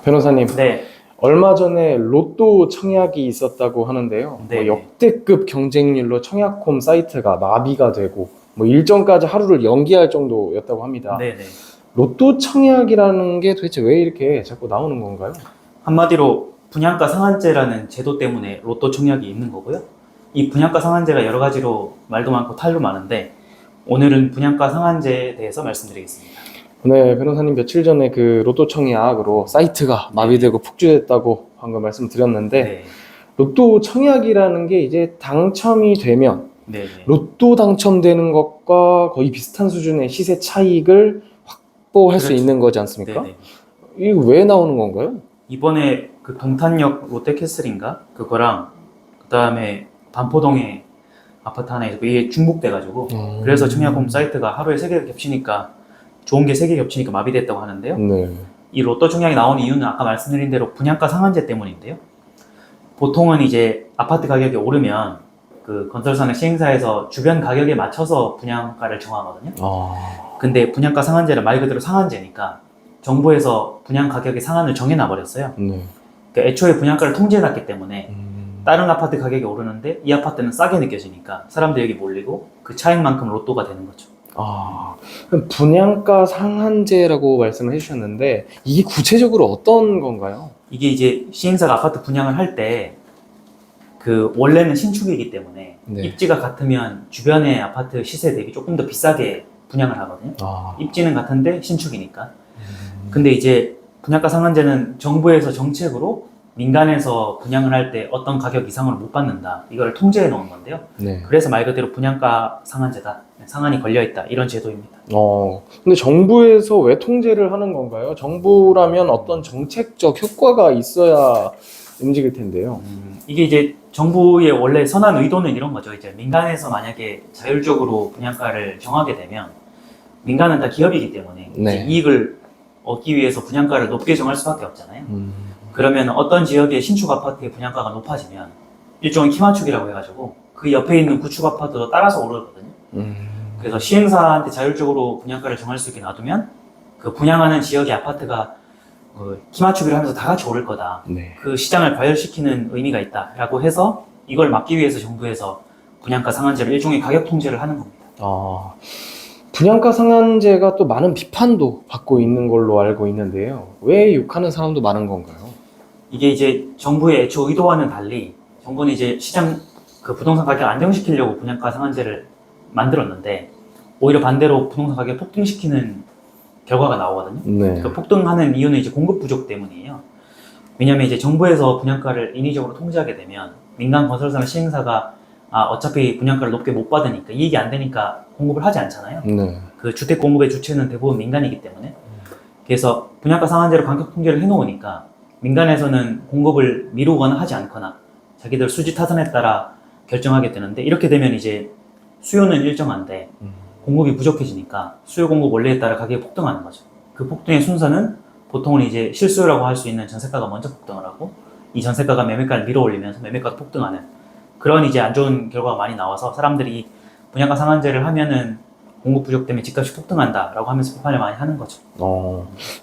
변호사님, 네, 얼마 전에 로또 청약이 있었다고 하는데요. 네. 뭐 역대급 경쟁률로 청약홈 사이트가 마비가 되고 뭐 일정까지 하루를 연기할 정도였다고 합니다. 네, 네. 로또 청약이라는 게 도대체 왜 이렇게 자꾸 나오는 건가요? 한마디로 분양가 상한제라는 제도 때문에 로또 청약이 있는 거고요. 이 분양가 상한제가 여러 가지로 말도 많고 탈도 많은데 오늘은 분양가 상한제에 대해서 말씀드리겠습니다. 네, 변호사님 며칠 전에 그 로또 청약으로 사이트가 마비되고 폭주했다고 방금 말씀드렸는데 네, 로또 청약이라는 게 이제 당첨이 되면 네, 네. 로또 당첨되는 것과 거의 비슷한 수준의 시세 차익을 확보할 수 그렇죠. 있는 거지 네, 않습니까? 네. 이거 왜 나오는 건가요? 이번에 그 동탄역 롯데캐슬인가 그거랑 그 다음에 반포동에 아파트 하나 있고 이게 중복돼가지고 그래서 청약홈 사이트가 하루에 3개가 겹치니까 좋은 게 3개 겹치니까 마비됐다고 하는데요. 네. 이 로또 청약이 나온 이유는 아까 말씀드린 대로 분양가 상한제 때문인데요. 보통은 이제 아파트 가격이 오르면 그 건설사나 시행사에서 주변 가격에 맞춰서 분양가를 정하거든요. 근데 분양가 상한제는 말 그대로 상한제니까 정부에서 분양 가격의 상한을 정해놔 버렸어요. 네. 그러니까 애초에 분양가를 통제해놨기 때문에 다른 아파트 가격이 오르는데 이 아파트는 싸게 느껴지니까 사람들이 여기 몰리고 그 차익만큼 로또가 되는 거죠. 그럼 분양가 상한제라고 말씀을 해주셨는데 이게 구체적으로 어떤 건가요? 이게 이제 시행사가 아파트 분양을 할 때 그 원래는 신축이기 때문에 네. 입지가 같으면 주변의 아파트 시세 대비 조금 더 비싸게 분양을 하거든요. 입지는 같은데 신축이니까. 근데 이제 분양가 상한제는 정부에서 정책으로 민간에서 분양을 할 때 어떤 가격 이상을 못 받는다. 이걸 통제해 놓은 건데요. 네. 그래서 말 그대로 분양가 상한제다. 상한이 걸려 있다. 이런 제도입니다. 근데 정부에서 왜 통제를 하는 건가요? 정부라면 어떤 정책적 효과가 있어야 움직일 텐데요. 이게 이제 정부의 원래 선한 의도는 이런 거죠. 이제 민간에서 만약에 자율적으로 분양가를 정하게 되면 민간은 다 기업이기 때문에 네. 이제 이익을 얻기 위해서 분양가를 높게 정할 수밖에 없잖아요. 그러면 어떤 지역의 신축 아파트의 분양가가 높아지면 일종의 키맞추기라고 해가지고 그 옆에 있는 구축 아파트도 따라서 오르거든요. 그래서 시행사한테 자율적으로 분양가를 정할 수 있게 놔두면 그 분양하는 지역의 아파트가 키맞추기를 하면서 다 같이 오를 거다. 네. 그 시장을 과열시키는 의미가 있다라고 해서 이걸 막기 위해서 정부에서 분양가 상한제를 일종의 가격 통제를 하는 겁니다. 분양가 상한제가 또 많은 비판도 받고 있는 걸로 알고 있는데요. 왜 욕하는 사람도 많은 건가요? 이게 이제 정부의 애초 의도와는 달리 정부는 이제 시장 그 부동산 가격 안정시키려고 분양가 상한제를 만들었는데 오히려 반대로 부동산 가격 폭등시키는 결과가 나오거든요. 네. 그 폭등하는 이유는 이제 공급 부족 때문이에요. 왜냐하면 이제 정부에서 분양가를 인위적으로 통제하게 되면 민간 건설사나 시행사가 어차피 분양가를 높게 못 받으니까 이익이 안 되니까 공급을 하지 않잖아요. 네. 그 주택 공급의 주체는 대부분 민간이기 때문에 그래서 분양가 상한제로 가격 통제를 해놓으니까 민간에서는 공급을 미루거나 하지 않거나 자기들 수지 타산에 따라 결정하게 되는데 이렇게 되면 이제 수요는 일정한데 공급이 부족해지니까 수요 공급 원리에 따라 가격이 폭등하는 거죠. 그 폭등의 순서는 보통은 이제 실수요라고 할 수 있는 전세가가 먼저 폭등을 하고 이 전세가가 매매가를 밀어 올리면서 매매가도 폭등하는 그런 이제 안 좋은 결과가 많이 나와서 사람들이 분양가 상한제를 하면은 공급 부족 때문에 집값이 폭등한다라고 하면서 비판을 많이 하는 거죠.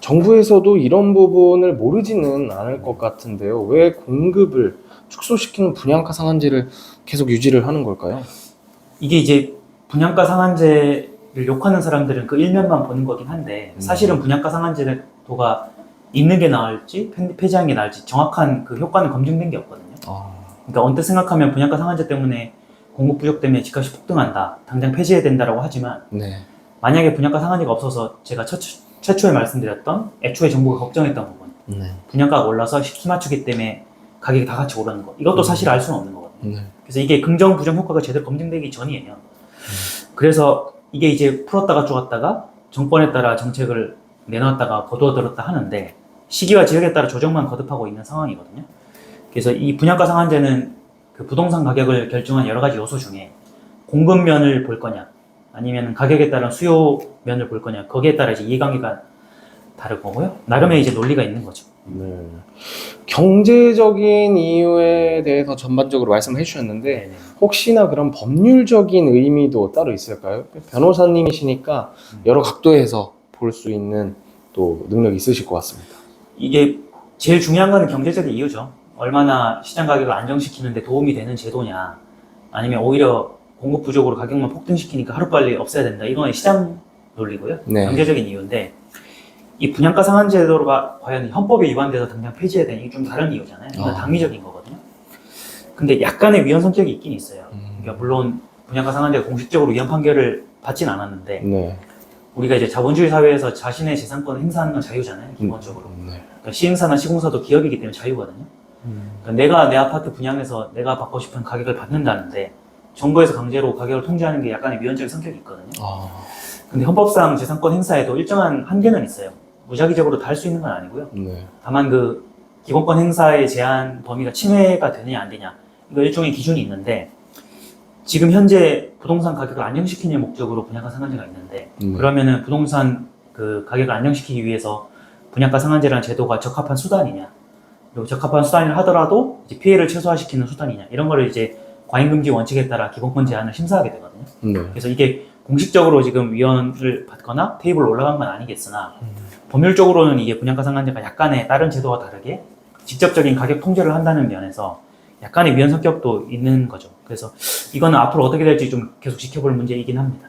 정부에서도 이런 부분을 모르지는 않을 것 같은데요. 왜 공급을 축소시키는 분양가 상한제를 계속 유지를 하는 걸까요? 이게 이제 분양가 상한제를 욕하는 사람들은 그 일면만 보는 거긴 한데 사실은 분양가 상한제도가 있는 게 나을지 폐지하는 게 나을지 정확한 그 효과는 검증된 게 없거든요. 그러니까 언뜻 생각하면 분양가 상한제 때문에 공급 부족 때문에 집값이 폭등한다. 당장 폐지해야 된다라고 하지만 네. 만약에 분양가 상한제가 없어서 제가 최초에 말씀드렸던 애초에 정부가 걱정했던 부분 네. 분양가가 올라서 키 맞추기 때문에 가격이 다 같이 오르는 것 이것도 사실 알 수는 없는 거거든요. 네. 그래서 이게 긍정 부정 효과가 제대로 검증되기 전이에요. 그래서 이게 이제 풀었다가 쪼갔다가 정권에 따라 정책을 내놨다가 거두어들었다 하는데 시기와 지역에 따라 조정만 거듭하고 있는 상황이거든요. 그래서 이 분양가 상한제는 그 부동산 가격을 결정한 여러 가지 요소 중에 공급면을 볼 거냐 아니면 가격에 따른 수요면을 볼 거냐 거기에 따라 이제 이해관계가 다를 거고요. 나름의 이제 논리가 있는 거죠. 네. 경제적인 이유에 대해서 전반적으로 말씀을 해주셨는데 네네. 혹시나 그런 법률적인 의미도 따로 있을까요? 변호사님이시니까 여러 각도에서 볼 수 있는 또 능력이 있으실 것 같습니다. 이게 제일 중요한 거는 경제적인 이유죠. 얼마나 시장 가격을 안정시키는데 도움이 되는 제도냐, 아니면 오히려 공급 부족으로 가격만 폭등시키니까 하루빨리 없애야 된다. 이건 시장 논리고요. 네. 경제적인 이유인데, 이 분양가 상한 제도가 과연 헌법에 위반돼서 당장 폐지해야 되는, 이게 좀 다른 이유잖아요. 이건 당위적인 거거든요. 근데 약간의 위헌 성격이 있긴 있어요. 그러니까 물론 분양가 상한제가 공식적으로 위헌 판결을 받진 않았는데, 네. 우리가 이제 자본주의 사회에서 자신의 재산권을 행사하는 건 자유잖아요, 기본적으로. 네. 그러니까 시행사나 시공사도 기업이기 때문에 자유거든요. 그러니까 내가 내 아파트 분양해서 내가 받고 싶은 가격을 받는다는데, 정부에서 강제로 가격을 통제하는 게 약간의 위헌적인 성격이 있거든요. 근데 헌법상 재산권 행사에도 일정한 한계는 있어요. 무작위적으로 다 할 수 있는 건 아니고요. 네. 다만 그 기본권 행사의 제한 범위가 침해가 되느냐 안 되냐, 이거 일종의 기준이 있는데, 지금 현재 부동산 가격을 안정시키는 목적으로 분양가 상한제가 있는데, 그러면은 부동산 그 가격을 안정시키기 위해서 분양가 상한제라는 제도가 적합한 수단이냐, 그리고 적합한 수단이라 하더라도 이제 피해를 최소화시키는 수단이냐, 이런 거를 이제 과잉금지 원칙에 따라 기본권 제한을 심사하게 되거든요. 네. 그래서 이게 공식적으로 지금 위헌을 받거나 테이블로 올라간 건 아니겠으나, 법률적으로는 이게 분양가 상한제가 약간의 다른 제도와 다르게 직접적인 가격 통제를 한다는 면에서 약간의 위헌 성격도 있는 거죠. 그래서 이거는 앞으로 어떻게 될지 좀 계속 지켜볼 문제이긴 합니다.